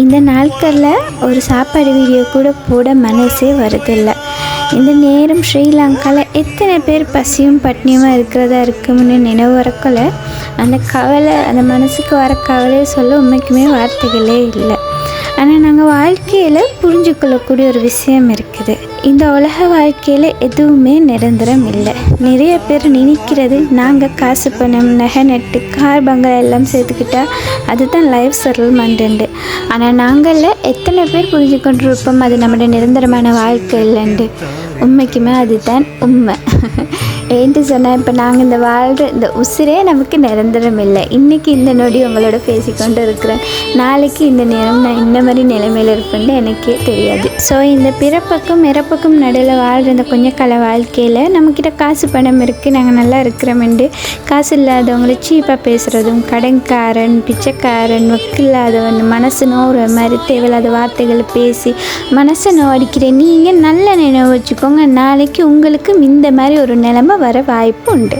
இந்த நாட்களில் ஒரு சாப்பாடு வீடியோ கூட போட மனசே வருதில்லை. இந்த நேரம் ஸ்ரீலங்காவில் எத்தனை பேர் பசியும் பட்னியுமாக இருக்கிறதா இருக்கும்னு நினைவு வரக்குள்ள அந்த கவலை, அந்த மனசுக்கு வர கவலையை சொல்ல உண்மைக்குமே வார்த்தைகளே இல்லை. ஆனால் நாங்கள் வாழ்க்கையில் புரிஞ்சுக்கொள்ளக்கூடிய ஒரு விஷயம் இருக்குது. இந்த உலக வாழ்க்கையில் எதுவுமே நிரந்தரம் இல்லை. நிறைய பேர் நினைக்கிறது நாங்கள் காசு பணம் நகை நட்டு கார் பங்களா எல்லாம் சேர்த்துக்கிட்டால் அதுதான் லைஃப் செட்டில்மெண்ட்டு. ஆனால் நாங்களில் எத்தனை பேர் புரிஞ்சு கொண்டிருப்போம் அது நம்மளோட நிரந்தரமான வாழ்க்கை இல்லைண்டு. உண்மைக்குமே அதுதான் உண்மை. ஏன்ட்டு சொன்னால் இப்போ நாங்கள் இந்த வாழ்கிற இந்த உசிரே நமக்கு நிரந்தரம் இல்லை. இன்றைக்கி இந்த நொடி உங்களோட பேசிக்கொண்டு இருக்கிறேன், நாளைக்கு இந்த நேரம் நான் இந்த மாதிரி நிலைமையில் இருப்பேன்னு எனக்கே தெரியாது. ஸோ இந்த பிறப்புக்கும் இறப்புக்கும் நடுவில் வாழ்கிற இந்த கொஞ்ச கால வாழ்க்கையில் நம்மக்கிட்ட காசு பணம் இருக்குது, நாங்கள் நல்லா இருக்கிறோமெண்டு காசு இல்லாதவங்களை சீப்பாக பேசுகிறதும், கடன்காரன் பிச்சைக்காரன் வக்கில்லாதவன் மனசு நோவுற மாதிரி தேவையில்லாத வார்த்தைகளை பேசி மனசை நோடிக்கிறேன். நீங்கள் நல்ல நினைவு வச்சுக்கோங்க, நாளைக்கு உங்களுக்கும் இந்த மாதிரி ஒரு நிலைமை வர வாய்ப்பு உண்டு.